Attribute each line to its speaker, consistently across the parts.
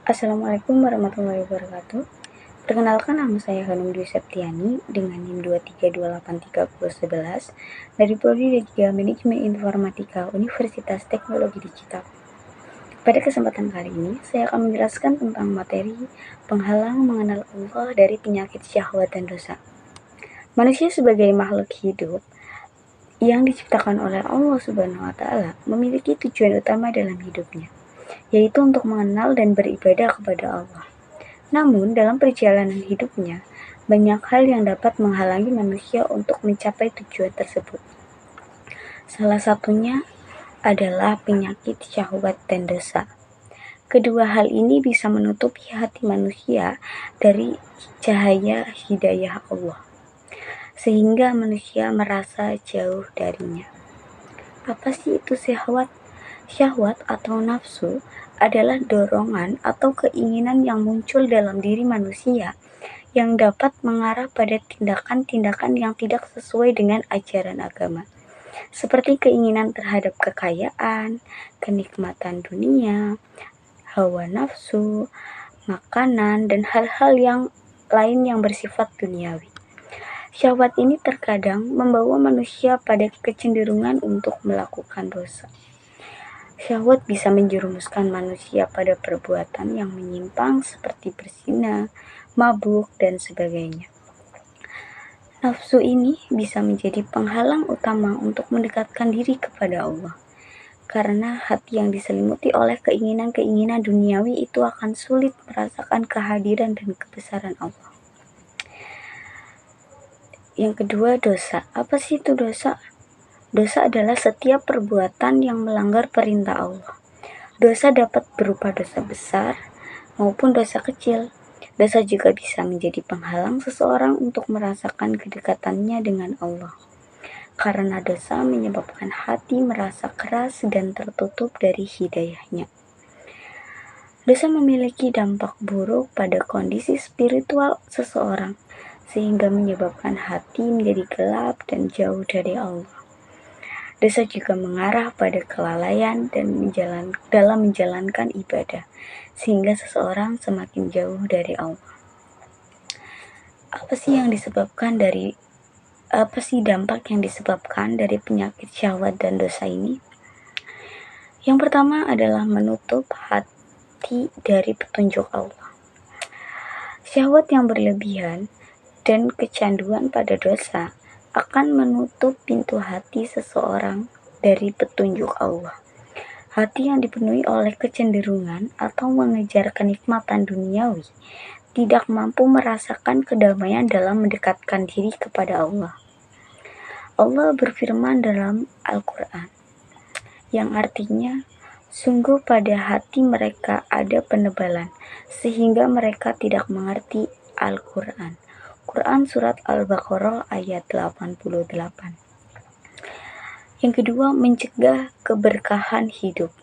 Speaker 1: Assalamualaikum warahmatullahi wabarakatuh. Perkenalkan, nama saya Hanum Dwi Septiani dengan NIM 2328311 dari Prodi D3 Manajemen Informatika Universitas Teknologi Digital. Pada kesempatan kali ini, saya akan menjelaskan tentang materi penghalang mengenal Allah dari penyakit syahwat dan dosa. Manusia sebagai makhluk hidup yang diciptakan oleh Allah Subhanahu wa Ta'ala memiliki tujuan utama dalam hidupnya, yaitu untuk mengenal dan beribadah kepada Allah. Namun, dalam perjalanan hidupnya, banyak hal yang dapat menghalangi manusia untuk mencapai tujuan tersebut. Salah satunya adalah penyakit syahwat dan dosa. Kedua hal ini bisa menutupi hati manusia dari cahaya hidayah Allah, sehingga manusia merasa jauh darinya. Apa sih itu syahwat? Syahwat atau nafsu adalah dorongan atau keinginan yang muncul dalam diri manusia yang dapat mengarah pada tindakan-tindakan yang tidak sesuai dengan ajaran agama, seperti keinginan terhadap kekayaan, kenikmatan dunia, hawa nafsu, makanan, dan hal-hal yang lain yang bersifat duniawi. Syahwat ini terkadang membawa manusia pada kecenderungan untuk melakukan dosa. Syahwat bisa menjerumuskan manusia pada perbuatan yang menyimpang seperti berzina, mabuk, dan sebagainya. Nafsu ini bisa menjadi penghalang utama untuk mendekatkan diri kepada Allah, karena hati yang diselimuti oleh keinginan-keinginan duniawi itu akan sulit merasakan kehadiran dan kebesaran Allah. Yang kedua, dosa. Apa sih itu dosa? Dosa adalah setiap perbuatan yang melanggar perintah Allah. Dosa dapat berupa dosa besar maupun dosa kecil. Dosa juga bisa menjadi penghalang seseorang untuk merasakan kedekatannya dengan Allah. Karena dosa menyebabkan hati merasa keras dan tertutup dari hidayahnya. Dosa memiliki dampak buruk pada kondisi spiritual seseorang, sehingga menyebabkan hati menjadi gelap dan jauh dari Allah. Dosa juga mengarah pada kelalaian dan dalam menjalankan ibadah, sehingga seseorang semakin jauh dari Allah. Apa sih dampak yang disebabkan dari penyakit syahwat dan dosa ini? Yang pertama adalah menutup hati dari petunjuk Allah. Syahwat yang berlebihan dan kecanduan pada dosa akan menutup pintu hati seseorang dari petunjuk Allah. Hati yang dipenuhi oleh kecenderungan atau mengejar kenikmatan duniawi tidak mampu merasakan kedamaian dalam mendekatkan diri kepada Allah. Allah berfirman dalam Al-Quran, yang artinya, sungguh pada hati mereka ada penebalan, sehingga mereka tidak mengerti Al-Quran. Quran Surat Al-Baqarah ayat 88. Yang kedua, mencegah keberkahan hidup.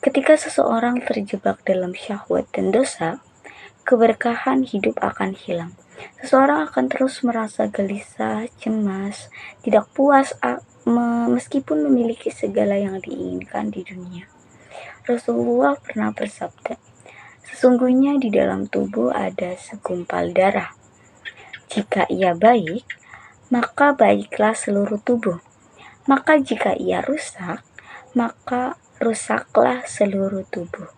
Speaker 1: Ketika seseorang terjebak dalam syahwat dan dosa, keberkahan hidup akan hilang. Seseorang akan terus merasa gelisah, cemas, tidak puas meskipun memiliki segala yang diinginkan di dunia. Rasulullah pernah bersabda, sesungguhnya di dalam tubuh ada segumpal darah. Jika ia baik, maka baiklah seluruh tubuh. Maka jika ia rusak, maka rusaklah seluruh tubuh.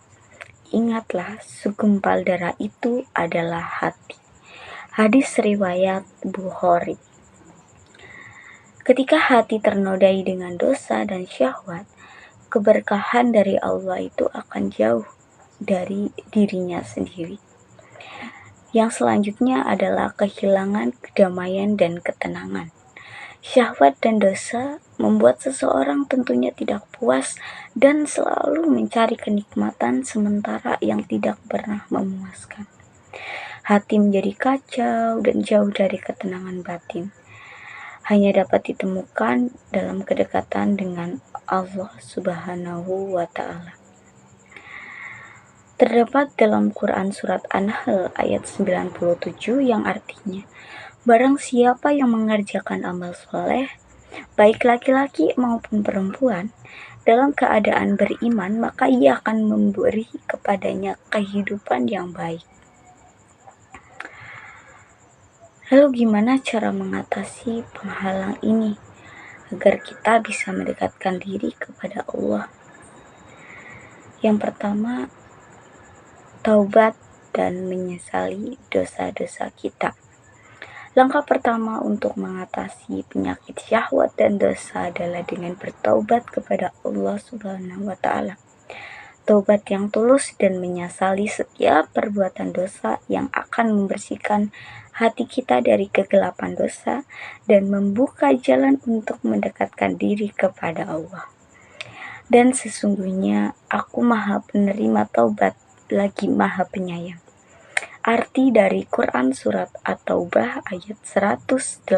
Speaker 1: Ingatlah, segumpal darah itu adalah hati. Hadis riwayat Bukhari. Ketika hati ternodai dengan dosa dan syahwat, keberkahan dari Allah itu akan jauh dari dirinya sendiri. Yang selanjutnya adalah kehilangan kedamaian dan ketenangan. Syahwat dan dosa membuat seseorang tentunya tidak puas dan selalu mencari kenikmatan sementara yang tidak pernah memuaskan. Hati menjadi kacau dan jauh dari ketenangan batin. Hanya dapat ditemukan dalam kedekatan dengan Allah Subhanahu wa Ta'ala. Terdapat dalam Quran Surat An-Nahl ayat 97 yang artinya, barang siapa yang mengerjakan amal soleh, baik laki-laki maupun perempuan, dalam keadaan beriman, maka Ia akan memberi kepadanya kehidupan yang baik. Lalu gimana cara mengatasi penghalang ini agar kita bisa mendekatkan diri kepada Allah? Yang pertama, taubat dan menyesali dosa-dosa kita. Langkah pertama untuk mengatasi penyakit syahwat dan dosa adalah dengan bertaubat kepada Allah Subhanahu wa Ta'ala. Taubat yang tulus dan menyesali setiap perbuatan dosa yang akan membersihkan hati kita dari kegelapan dosa dan membuka jalan untuk mendekatkan diri kepada Allah. Dan sesungguhnya aku Maha Penerima Taubat lagi Maha Penyayang. Arti dari Quran Surat At-Taubah ayat 118.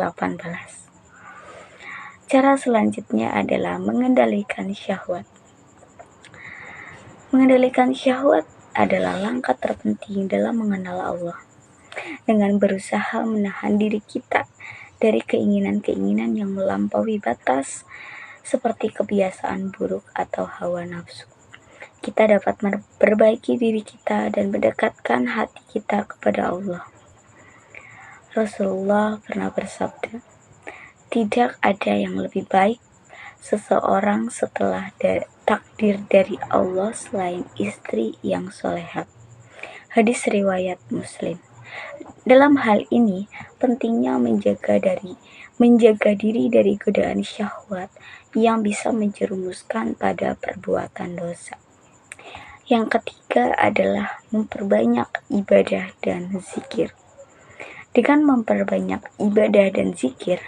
Speaker 1: Cara selanjutnya adalah mengendalikan syahwat. Mengendalikan syahwat adalah langkah terpenting dalam mengenal Allah. Dengan berusaha menahan diri kita dari keinginan-keinginan yang melampaui batas, seperti kebiasaan buruk atau hawa nafsu, kita dapat memperbaiki diri kita dan mendekatkan hati kita kepada Allah. Rasulullah pernah bersabda, tidak ada yang lebih baik seseorang setelah takdir dari Allah selain istri yang solehah. Hadis riwayat Muslim. Dalam hal ini, pentingnya menjaga diri dari godaan syahwat yang bisa menjerumuskan pada perbuatan dosa. Yang ketiga adalah memperbanyak ibadah dan zikir. Dengan memperbanyak ibadah dan zikir,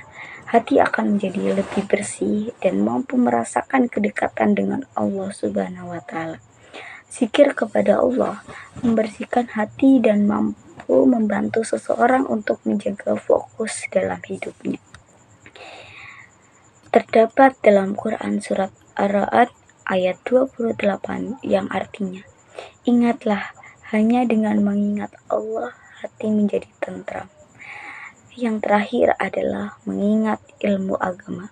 Speaker 1: hati akan menjadi lebih bersih dan mampu merasakan kedekatan dengan Allah Subhanahu wa Ta'ala. Zikir kepada Allah membersihkan hati dan mampu membantu seseorang untuk menjaga fokus dalam hidupnya. Terdapat dalam Quran Surat Ar-Ra'd ayat 28 yang artinya, ingatlah, hanya dengan mengingat Allah hati menjadi tentram. Yang terakhir adalah mengingat ilmu agama.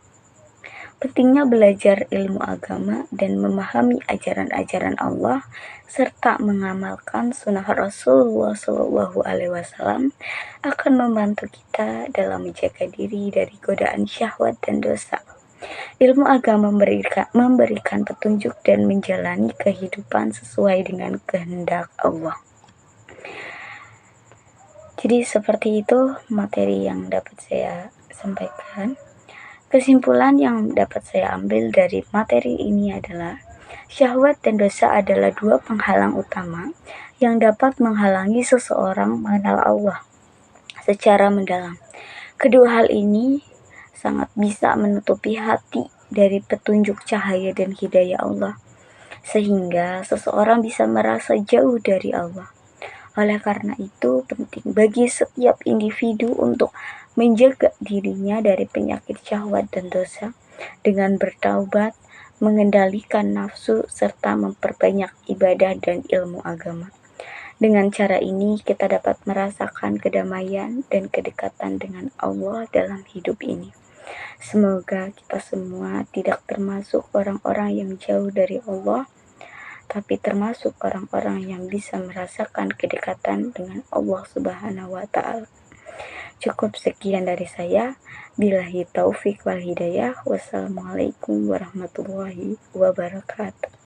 Speaker 1: Pentingnya belajar ilmu agama dan memahami ajaran-ajaran Allah serta mengamalkan sunnah Rasulullah SAW akan membantu kita dalam menjaga diri dari godaan syahwat dan dosa. Ilmu agama memberikan petunjuk dan menjalani kehidupan sesuai dengan kehendak Allah. Jadi seperti itu materi yang dapat saya sampaikan. Kesimpulan yang dapat saya ambil dari materi ini adalah syahwat dan dosa adalah dua penghalang utama yang dapat menghalangi seseorang mengenal Allah secara mendalam. Kedua hal ini sangat bisa menutupi hati dari petunjuk cahaya dan hidayah Allah, sehingga seseorang bisa merasa jauh dari Allah. Oleh karena itu, penting bagi setiap individu untuk menjaga dirinya dari penyakit syahwat dan dosa dengan bertaubat, mengendalikan nafsu, serta memperbanyak ibadah dan ilmu agama. Dengan cara ini, kita dapat merasakan kedamaian dan kedekatan dengan Allah dalam hidup ini. Semoga kita semua tidak termasuk orang-orang yang jauh dari Allah, tapi termasuk orang-orang yang bisa merasakan kedekatan dengan Allah Subhanahu wa Ta'ala. Cukup sekian dari saya. Billahi taufik wal hidayah. Wassalamualaikum warahmatullahi wabarakatuh.